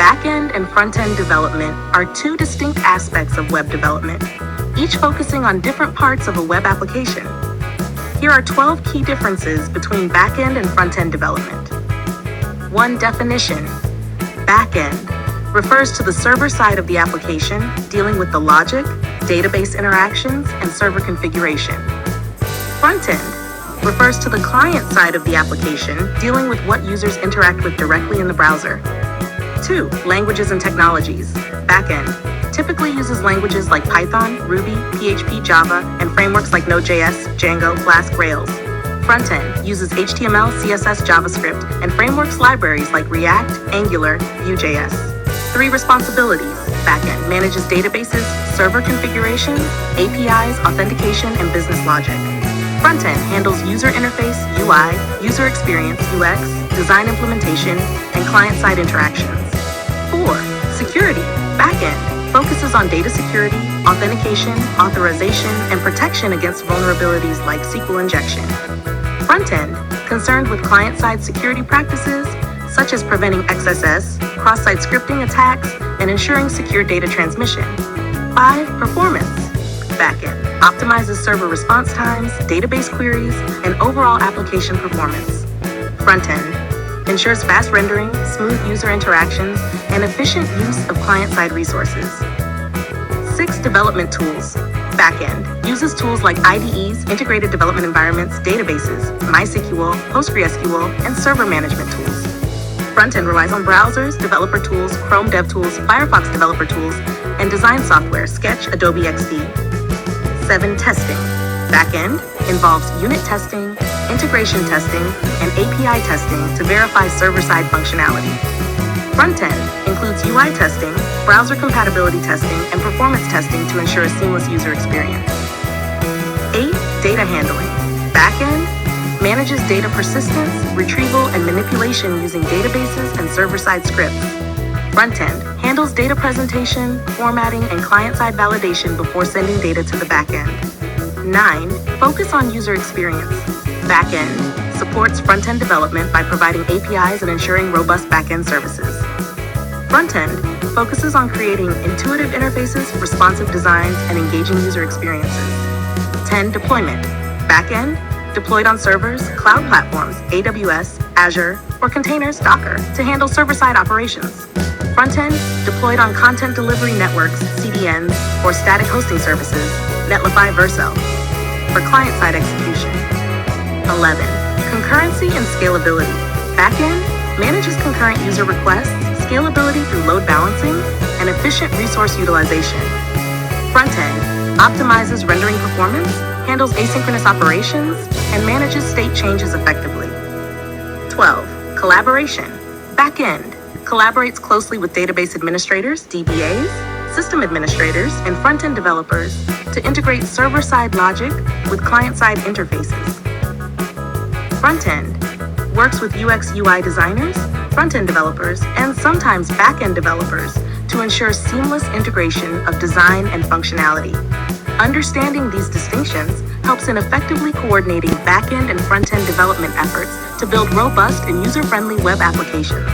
Backend and front-end development are two distinct aspects of web development, each focusing on different parts of a web application. Here are 12 key differences between backend and front-end development. 1. Definition. Backend refers to the server side of the application, dealing with the logic, database interactions, and server configuration. Front-end refers to the client side of the application, dealing with what users interact with directly in the browser. 2. Languages and technologies. Backend typically uses languages like Python, Ruby, PHP, Java, and frameworks like Node.js, Django, Flask, Rails. Frontend uses HTML, CSS, JavaScript, and frameworks libraries like React, Angular, Vue.js. 3. Responsibilities. Backend manages databases, server configurations, APIs, authentication, and business logic. Frontend handles user interface, UI, user experience, UX, design implementation, and client-side interactions. 4. Security. Backend focuses on data security, authentication, authorization, and protection against vulnerabilities like SQL injection. Frontend, concerned with client-side security practices, such as preventing XSS, cross-site scripting attacks, and ensuring secure data transmission. 5. Performance. Backend optimizes server response times, database queries, and overall application performance. Frontend ensures fast rendering, smooth user interactions, and efficient use of client-side resources. 6. Development tools. Backend uses tools like IDEs, integrated development environments, databases, MySQL, PostgreSQL, and server management tools. Frontend relies on browsers, developer tools, Chrome DevTools, Firefox developer tools, and design software, Sketch, Adobe XD. 7. Testing. Backend involves unit testing, integration testing, and API testing to verify server-side functionality. Frontend includes UI testing, browser compatibility testing, and performance testing to ensure a seamless user experience. 8. Data handling. Backend manages data persistence, retrieval, and manipulation using databases and server-side scripts. Frontend handles data presentation, formatting, and client-side validation before sending data to the backend. 9. Focus on user experience. Backend supports front-end development by providing APIs and ensuring robust backend services. Frontend focuses on creating intuitive interfaces, responsive designs, and engaging user experiences. 10. Deployment. Backend deployed on servers, cloud platforms, AWS, Azure, or containers, Docker, to handle server-side operations. Frontend deployed on content delivery networks, CDNs, or static hosting services, Netlify Vercel, for client-side execution. 11. Concurrency and scalability. Backend manages concurrent user requests, scalability through load balancing, and efficient resource utilization. Frontend optimizes rendering performance, handles asynchronous operations, and manages state changes effectively. 12. Collaboration. Backend collaborates closely with database administrators, DBAs, system administrators, and front-end developers to integrate server-side logic with client-side interfaces. Frontend works with UX/UI designers, front-end developers, and sometimes back-end developers to ensure seamless integration of design and functionality. Understanding these distinctions helps in effectively coordinating back-end and front-end development efforts to build robust and user-friendly web applications.